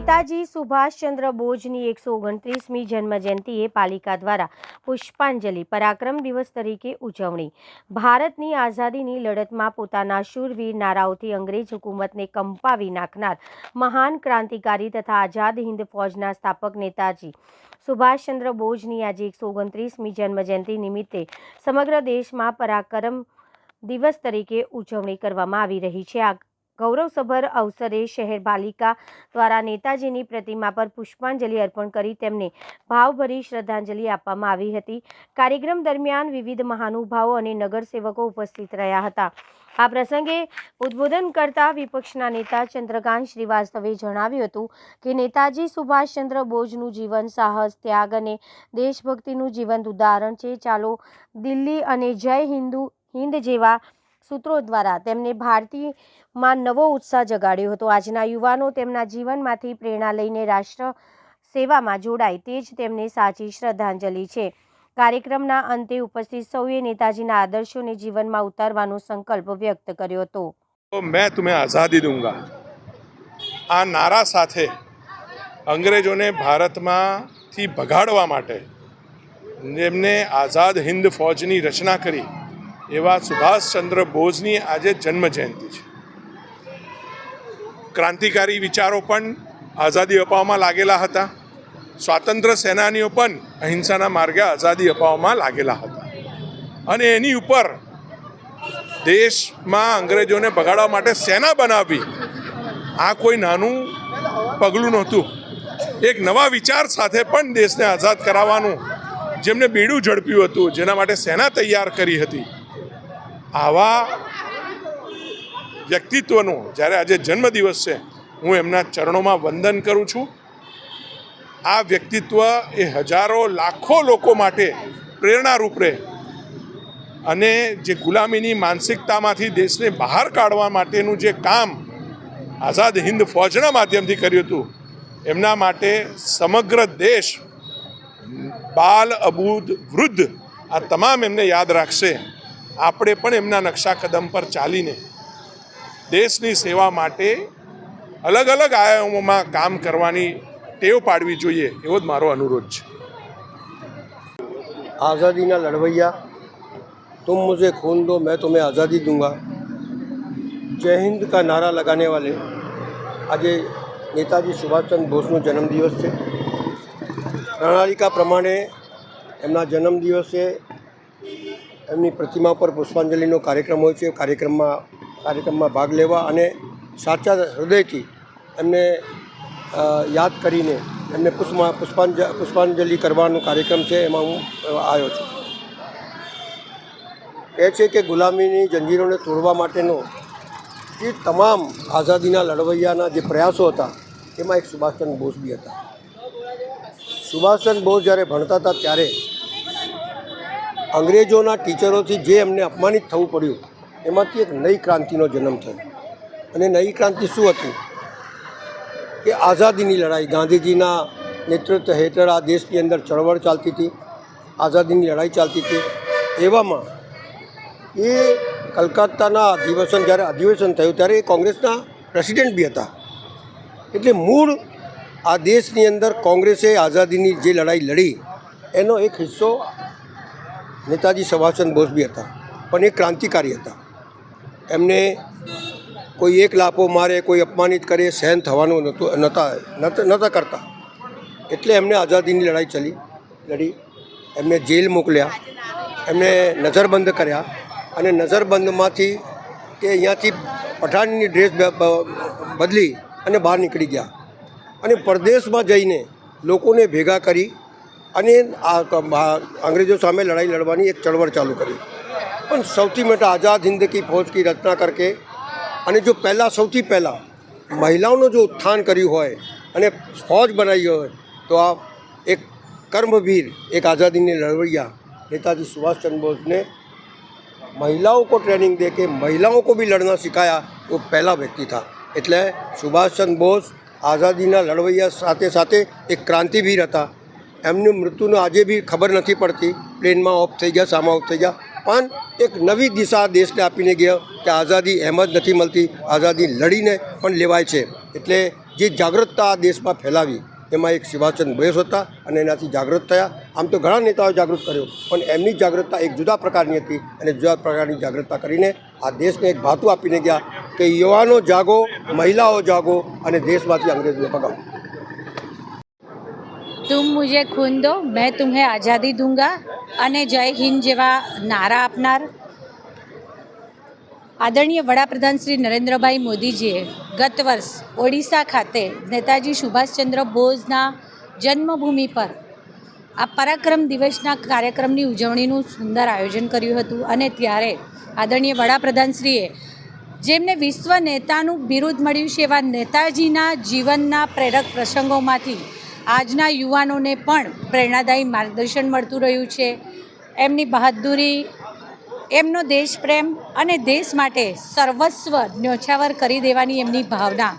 नेताजी सुभाषचंद्र बोजनी 129મી જન્મજયંતિએ પાલિકા દ્વારા પુષ્પાંજલિ પરાક્રમ દિવસ તરીકે ઉજવણી। ભારતની આઝાદીની લડતમાં પોતાના શૂરવીર નારાઓથી અંગ્રેજ હુકુમતને કંપાવી નાખનાર મહાન ક્રાંતિકારી તથા આઝાદ હિન્દ ફૌજના સ્થાપક નેતાજી સુભાષચંદ્ર બોઝની આજે 129મી જન્મજયંતિ નિમિત્તે સમગ્ર દેશમાં પરાક્રમ દિવસ તરીકે ઉજવણી કરવામાં આવી રહી છે। આ ગૌરવસભર અવસરે શહેર પાલિકા દ્વારા નેતાજીની પ્રતિમા પર પુષ્પાંજલિ અર્પણ કરી તેમને ભાવભરી શ્રદ્ધાંજલિ આપવામાં આવી હતી। કાર્યક્રમ દરમિયાન વિવિધ મહાનુભાવો અને નગરસેવકો ઉપસ્થિત રહ્યા હતા। આ પ્રસંગે ઉદ્બોધન કરતા વિપક્ષના નેતા ચંદ્રકાંત શ્રીવાસ્તવે જણાવ્યું હતું કે નેતાજી સુભાષચંદ્ર બોઝનું જીવન સાહસ, ત્યાગ અને દેશભક્તિનું જીવંત ઉદાહરણ છે। ચાલો દિલ્હી અને જય હિન્દ જેવા સૂત્રો દ્વારા તેમને ભારતીયમાં નવો ઉત્સાહ જગાડ્યો હતો। આજના યુવાનો તેમના જીવનમાંથી પ્રેરણા લઈને રાષ્ટ્ર સેવામાં જોડાય તે જ તેમને સાચી શ્રદ્ધાંજલિ છે। કાર્યક્રમના અંતે ઉપસ્થિત સૌએ નેતાજીના આદર્શોને જીવનમાં ઉતારવાનો સંકલ્પ વ્યક્ત કર્યો હતો। मैं तुम्हें आज़ादी दूंगा આ નારા સાથે અંગ્રેજોને ભારતમાંથી ભગાડવા માટે જેમને આઝાદ હિન્દ ફૌજની રચના કરી એવા સુભાષચંદ્ર બોઝની આજે જન્મજયંતિ છે। ક્રાંતિકારી વિચારો પણ આઝાદી અપાવવામાં લાગેલા હતા। સ્વાતંત્ર્ય સેનાનીઓ પણ અહિંસાના માર્ગે આઝાદી અપાવવામાં લાગેલા હતા અને એની ઉપર દેશમાં અંગ્રેજોને ભગાડવા માટે સેના બનાવવી આ કોઈ નાનું પગલું નહોતું। એક નવા વિચાર સાથે પણ દેશને આઝાદ કરાવવાનું જેમને બીડું ઝડપ્યું હતું, જેના માટે સેના તૈયાર કરી હતી, આવા વ્યક્તિત્વનો જ્યારે આજે જન્મદિવસ છે હું એમના ચરણોમાં વંદન કરું છું। આ વ્યક્તિત્વ એ હજારો લાખો લોકો માટે પ્રેરણારૂપ રહે અને જે ગુલામીની માનસિકતામાંથી દેશને બહાર કાઢવા માટેનું જે કામ આઝાદ હિન્દ ફૌજના માધ્યમથી કર્યું હતું એમના માટે સમગ્ર દેશ બાલ અબૂદ વૃદ્ધ આ તમામ એમને યાદ રાખશે। આપણે પણ એમના નકશા કદમ પર ચાલીને દેશની સેવા માટે અલગ અલગ આયામોમાં કામ કરવાની ટેવ પાડવી જોઈએ એવો જ મારો અનુરોધ છે। आज़ादी ना लड़वैया, तुम मुझे खून दो मैं तुम्हें आज़ादी दूंगा, जय हिंद का नारा लगाने वाले आज नेताजी सुभाषचंद्र बोसનો જન્મદિવસ છે। પ્રણાલિકા પ્રમાણે એમના જન્મદિવસે એમની પ્રતિમા પર પુષ્પાંજલિનો કાર્યક્રમ હોય છે। કાર્યક્રમમાં ભાગ લેવા અને સાચા હૃદયથી એમને યાદ કરીને એમને પુષ્પાંજલિ કરવાનો કાર્યક્રમ છે, એમાં હું આવ્યો છું। કહે છે કે ગુલામીની જંજીરોને તોડવા માટેનો જે તમામ આઝાદીના લડવૈયાના જે પ્રયાસો હતા એમાં એક સુભાષચંદ્ર બોઝ બી હતા। સુભાષચંદ્ર બોઝ જ્યારે ભણતા હતા ત્યારે અંગ્રેજોના ટીચરોથી જે એમને અપમાનિત થવું પડ્યું એમાંથી એક નઈ ક્રાંતિનો જન્મ થયો। અને નઈ ક્રાંતિ શું હતી કે આઝાદીની લડાઈ, ગાંધીજીના નેતૃત્વ હેઠળ આ દેશની અંદર ચળવળ ચાલતી હતી, આઝાદીની લડાઈ ચાલતી હતી। એવામાં એ કલકત્તાના જ્યારે અધિવેશન થયું ત્યારે એ કોંગ્રેસના પ્રેસિડેન્ટ બી હતા। એટલે મૂળ આ દેશની અંદર કોંગ્રેસે આઝાદીની જે લડાઈ લડી એનો એક હિસ્સો નેતાજી સુભાષચંદ્ર બોઝ બી હતા, પણ એ ક્રાંતિકારી હતા। એમને કોઈ એક લાફો મારે, કોઈ અપમાનિત કરે સહન થવાનું નહોતા કરતા। એટલે એમને આઝાદીની લડાઈ લડી, એમને જેલ મોકલ્યા, એમને નજરબંધ કર્યા અને નજરબંધમાંથી એ અહીંયાથી પઠાણની ડ્રેસ બદલી અને બહાર નીકળી ગયા અને પરદેશમાં જઈને લોકોને ભેગા કરી અને અંગ્રેજો સામે લડાઈ લડવાની એક ચળવળ ચાલુ કરી। પણ સૌથી મોટા આઝાદ હિન્દ કી ફૌજ કી રચના કરકે અને જો સૌથી પહેલાં મહિલાઓનું જો ઉત્થાન કર્યું હોય અને ફૌજ બનાવી હોય તો આ એક કર્મવીર, એક આઝાદીની લड़वैया नेताजी सुभाष चंद्र बोस ने महिलाओं को ट्रेनिंग दे के महिलाओं को भी लड़ना सिखाया, वो पहला व्यक्ति था। એટલે સુભાષચંદ્ર બોઝ આઝાદીના લડવૈયા સાથે સાથે એક ક્રાંતિવીર હતા। એમનું મૃત્યુનો આજે બી ખબર નથી પડતી, પ્લેનમાં ઓફ થઈ ગયા, સામા ઓફ થઈ ગયા, પણ એક નવી દિશા દેશને આપીને ગયો કે આઝાદી એમ જ નથી મળતી, આઝાદી લડીને પણ લેવાય છે। એટલે જે જાગૃતતા આ દેશમાં ફેલાવી એમાં એક સુભાષચંદ્ર બોઝ હતા અને એનાથી જાગૃત થયા. આમ તો ઘણા નેતાઓએ જાગૃત કર્યો, પણ એમની જાગૃતતા એક જુદા પ્રકારની હતી અને જુદા પ્રકારની જાગૃતતા કરીને આ દેશને એક ભાતું આપીને ગયા કે યુવાનો જાગો, મહિલાઓ જાગો અને દેશમાંથી અંગ્રેજોને ભગાવો. तुम मुझे खून दो मैं तुम्हें आज़ादी दूंगा અને જય હિન્દ જેવા નારા આપનાર આદરણીય વડાપ્રધાન શ્રી નરેન્દ્રભાઈ મોદીજીએ ગત વર્ષ ઓડિશા ખાતે નેતાજી સુભાષચંદ્ર બોઝના જન્મભૂમિ પર આ પરાક્રમ દિવસના કાર્યક્રમની ઉજવણીનું સુંદર આયોજન કર્યું હતું. અને ત્યારે આદરણીય વડાપ્રધાનશ્રીએ જેમને વિશ્વ નેતાનું બિરુદ મળ્યું છે એવા નેતાજીના જીવનના પ્રેરક પ્રસંગોમાંથી આજના યુવાનોને પણ પ્રેરણાદાયી માર્ગદર્શન મળતું રહ્યું છે. એમની બહાદુરી, એમનો દેશપ્રેમ અને દેશ માટે સર્વસ્વ ન્યોછાવર કરી દેવાની એમની ભાવના,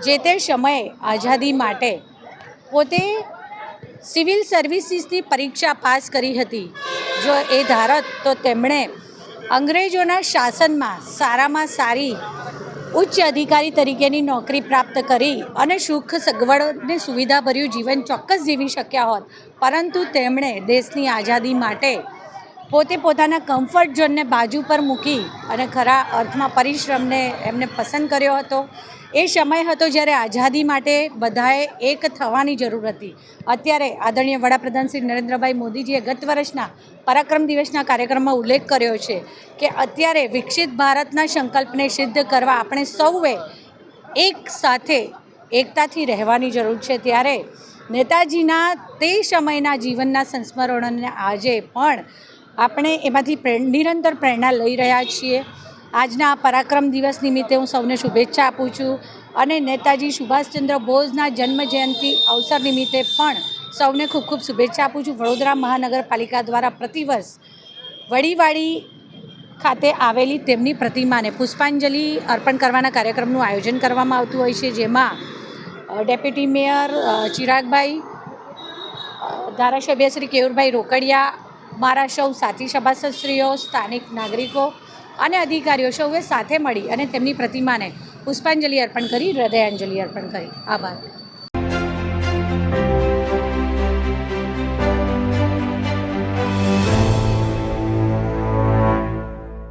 જે તે સમયે આઝાદી માટે પોતે સિવિલ સર્વિસીસની પરીક્ષા પાસ કરી હતી. જો એ ધારત તો તેમણે અંગ્રેજોના શાસનમાં સારામાં સારી ઉચ્ચ અધિકારી તરીકેની નોકરી પ્રાપ્ત કરી અને સુખ સગવડને સુવિધાભર્યું જીવન ચોક્કસ જીવી શક્યા હોત, પરંતુ તેમણે દેશની આઝાદી માટે પોતે પોતાના કમ્ફર્ટ ઝોનને બાજુ પર મૂકી અને ખરા અર્થમાં પરિશ્રમને એમને પસંદ કર્યો હતો. એ સમય હતો જ્યારે આઝાદી માટે બધાએ એક થવાની જરૂર હતી. અત્યારે આદરણીય વડાપ્રધાન શ્રી નરેન્દ્રભાઈ મોદીજીએ ગત વર્ષના પરાક્રમ દિવસના કાર્યક્રમમાં ઉલ્લેખ કર્યો છે કે અત્યારે વિકસિત ભારતના સંકલ્પને સિદ્ધ કરવા આપણે સૌએ એક સાથે એકતાથી રહેવાની જરૂર છે. ત્યારે નેતાજીના તે સમયના જીવનના સંસ્મરણોને આજે પણ આપણે એમાંથી નિરંતર પ્રેરણા લઈ રહ્યા છીએ. આજના આ પરાક્રમ દિવસ નિમિત્તે હું સૌને શુભેચ્છા આપું છું અને નેતાજી સુભાષચંદ્ર બોઝના જન્મજયંતિ અવસર નિમિત્તે પણ સૌને ખૂબ ખૂબ શુભેચ્છા આપું છું. વડોદરા મહાનગરપાલિકા દ્વારા પ્રતિવર્ષ વડીવાડી ખાતે આવેલી તેમની પ્રતિમાને પુષ્પાંજલિ અર્પણ કરવાના કાર્યક્રમનું આયોજન કરવામાં આવતું હોય છે, જેમાં ડેપ્યુટી મેયર ચિરાગભાઈ, ધારાસભ્ય શ્રી કેયુરભાઈ રોકડિયા, મારા સૌ સાથી સભાસદશ્રીઓ, સ્થાનિક નાગરિકો અને અધિકારીઓ સૌએ સાથે મળી અને તેમની પ્રતિમાને પુષ્પાંજલિ અર્પણ કરી, હૃદયાંજલિ અર્પણ કરી. આભાર.